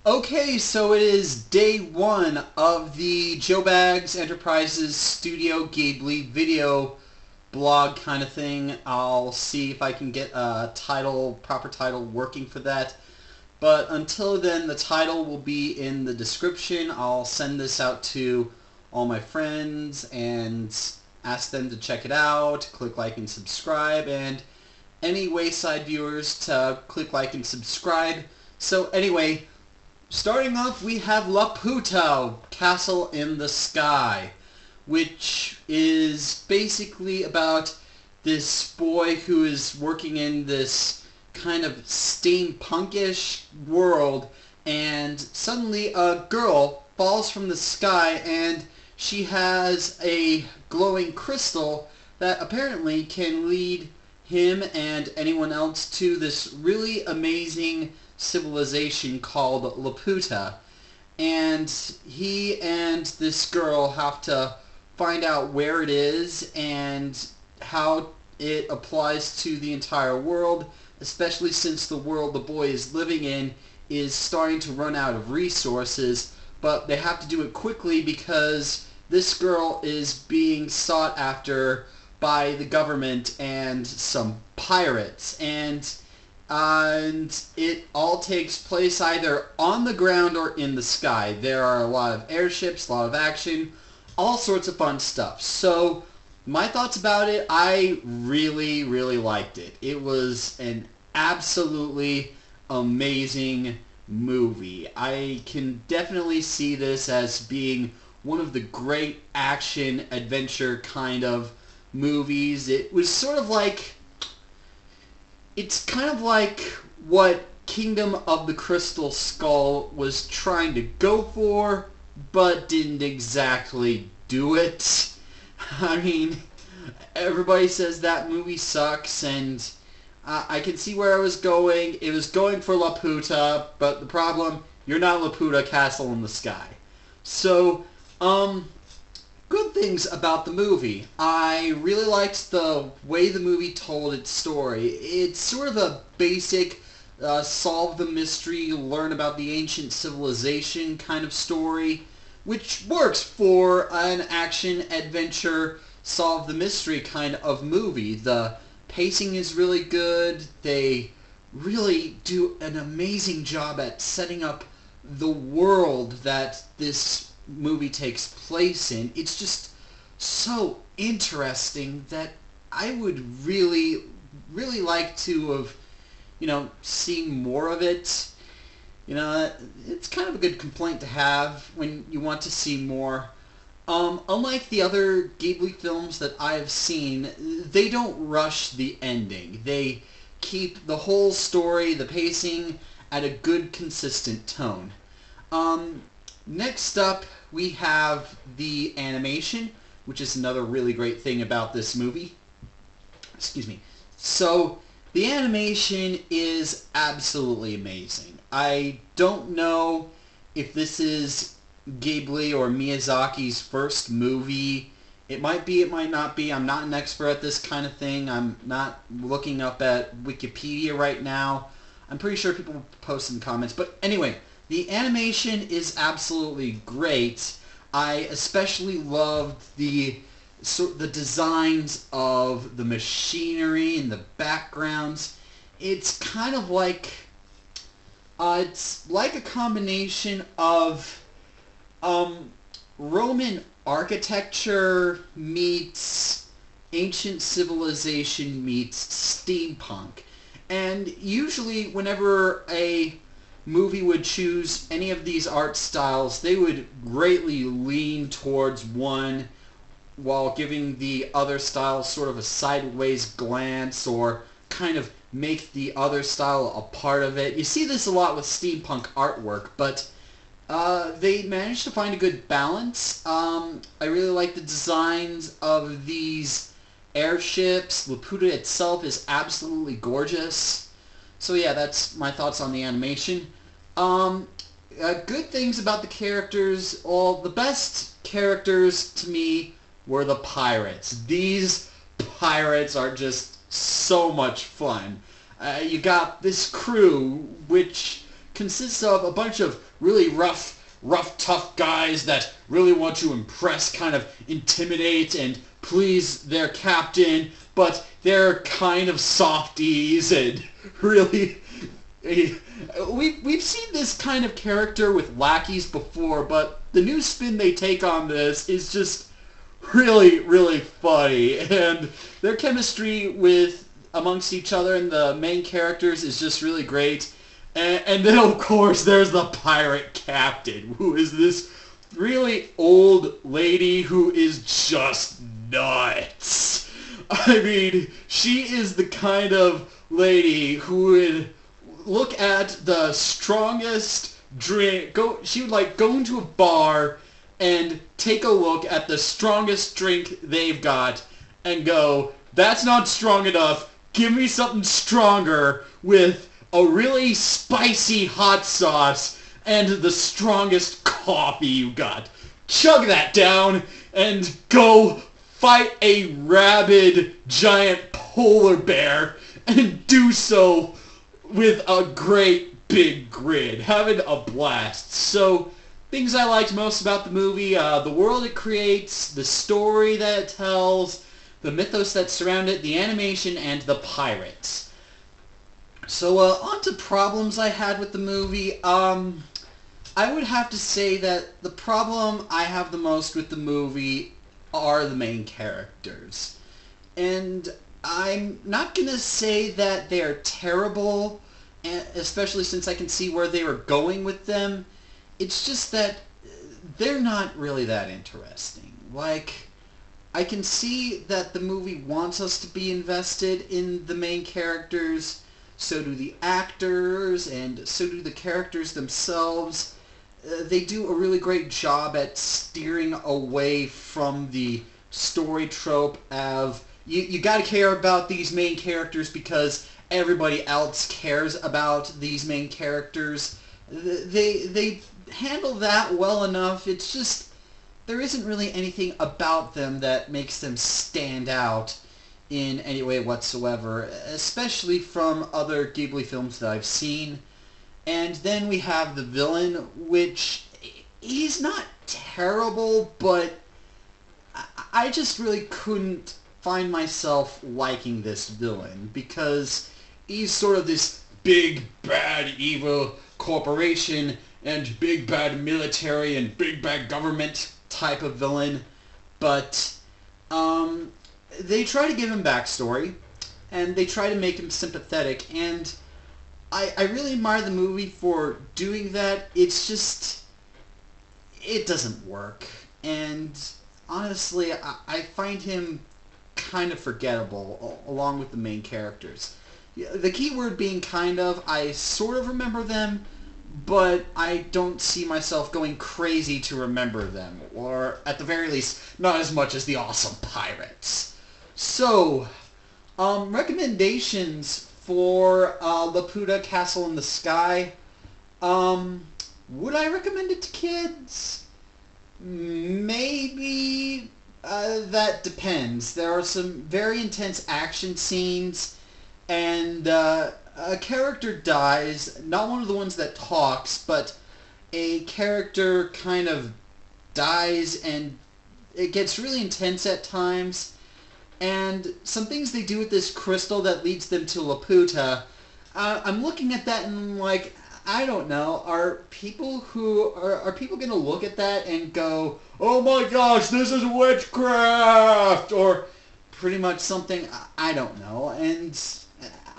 Okay, so it is day one of the JBzE Enterprises Studio Ghebli video blog kind of thing. I'll see if I can get a proper title working for that. But until then, the title will be in the description. I'll send this out to all my friends and ask them to check it out, click like and subscribe, and any Wayside viewers to click like and subscribe. So anyway, starting off, we have Laputa, Castle in the Sky, which is basically about this boy who is working in this kind of steampunkish world, and suddenly a girl falls from the sky, and she has a glowing crystal that apparently can lead him and anyone else to this really amazing civilization called Laputa. And he and this girl have to find out where it is and how it applies to the entire world, especially since the world the boy is living in is starting to run out of resources, but they have to do it quickly because this girl is being sought after by the government and some pirates, and it all takes place either on the ground or in the sky. There are a lot of airships, a lot of action, all sorts of fun stuff. So my thoughts about it, I really liked it. It was an absolutely amazing movie. I can definitely see this as being one of the great action adventure kind of movies. It was sort of like, it's kind of like what Kingdom of the Chrystal Skull was trying to go for, but didn't exactly do it. I mean, everybody says that movie sucks, and I can see where I was going. It was going for Laputa, but the problem, you're not Laputa, Castle in the Sky. So, good things about the movie. I really liked the way the movie told its story. It's sort of a basic solve the mystery, learn about the ancient civilization kind of story, which works for an action-adventure solve the mystery kind of movie. The pacing is really good. They really do an amazing job at setting up the world that this movie takes place in. It's just so interesting that I would really like to have, seen more of it. It's kind of a good complaint to have when you want to see more. Unlike the other Ghebli films that I've seen, they don't rush the ending. They keep the whole story, the pacing, at a good, consistent tone. Next up, we have the animation, which is another really great thing about this movie. Excuse me. So, the animation is absolutely amazing. I don't know if this is Ghebli or Miyazaki's first movie. It might be, it might not be. I'm not an expert at this kind of thing. I'm not looking up at Wikipedia right now. I'm pretty sure people post in the comments. But anyway, the animation is absolutely great. I especially loved the designs of the machinery and the backgrounds. It's kind of like it's like a combination of Roman architecture meets ancient civilization meets steampunk. And usually whenever a movie would choose any of these art styles, they would greatly lean towards one while giving the other style sort of a sideways glance, or kind of make the other style a part of it. You see this a lot with steampunk artwork, but they managed to find a good balance. I really like the designs of these airships. Laputa itself is absolutely gorgeous. So yeah, that's my thoughts on the animation. Good things about the characters. Well, the best characters to me were the pirates. These pirates are just so much fun. You got this crew, which consists of a bunch of really rough, tough guys that really want to impress, kind of intimidate and please their captain, but they're kind of softies and really... We've seen this kind of character with lackeys before, but the new spin they take on this is just really funny, and their chemistry with amongst each other and the main characters is just really great. And then of course there's the pirate captain, who is this really old lady who is just nuts. I mean, she is the kind of lady who would look at the strongest drink. She would like go into a bar and take a look at the strongest drink they've got and go, "That's not strong enough. Give me something stronger with a really spicy hot sauce and the strongest coffee you got. Chug that down and go fight a rabid giant polar bear and do so with a great big grin, having a blast." So, things I liked most about the movie, the world it creates, the story that it tells, the mythos that surround it, the animation, and the pirates. So, on to problems I had with the movie. I would have to say that the problem I have the most with the movie are the main characters. And I'm not going to say that they're terrible, especially since I can see where they were going with them. It's just that they're not really that interesting. Like, I can see that the movie wants us to be invested in the main characters, so do the actors, and so do the characters themselves. They do a really great job at steering away from the story trope of you gotta care about these main characters because everybody else cares about these main characters. They handle that well enough. It's just there isn't really anything about them that makes them stand out in any way whatsoever, especially from other Ghebli films that I've seen. And then we have the villain, which he's not terrible, but I just really couldn't find myself liking this villain because he's sort of this big, bad, evil corporation and big, bad military and big, bad government type of villain. But they try to give him backstory, and they try to make him sympathetic, and I really admire the movie for doing that. It's just, it doesn't work. And honestly, I find him kind of forgettable along with the main characters. The key word being kind of, I sort of remember them, but I don't see myself going crazy to remember them, or at the very least, not as much as the awesome pirates. So, recommendations for Laputa Castle in the Sky. Would I recommend it to kids? Maybe. That depends. There are some very intense action scenes, and a character dies, not one of the ones that talks, but a character kind of dies, and it gets really intense at times. And some things they do with this crystal that leads them to Laputa, I'm looking at that and I'm like, I don't know, are people going to look at that and go, "Oh my gosh, this is witchcraft," or pretty much something, I don't know. And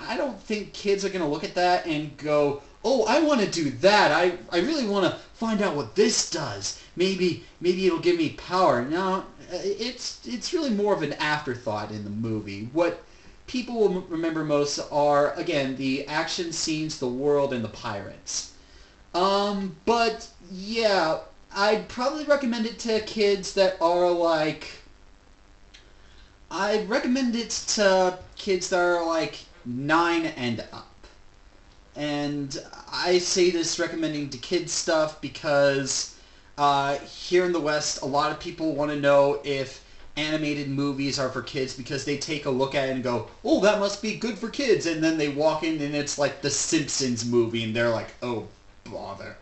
I don't think kids are going to look at that and go, "Oh, I want to do that. I really want to find out what this does. Maybe it'll give me power." No, it's really more of an afterthought in the movie. What people will remember most are, again, the action scenes, the world, and the pirates. But yeah, I'd probably recommend it to kids that are like... I'd recommend it to kids that are like 9 and up. And I say this recommending to kids stuff because here in the West, a lot of people want to know if animated movies are for kids because they take a look at it and go, "Oh, that must be good for kids," and then they walk in and it's like the Simpsons movie and they're like, "Oh, bother.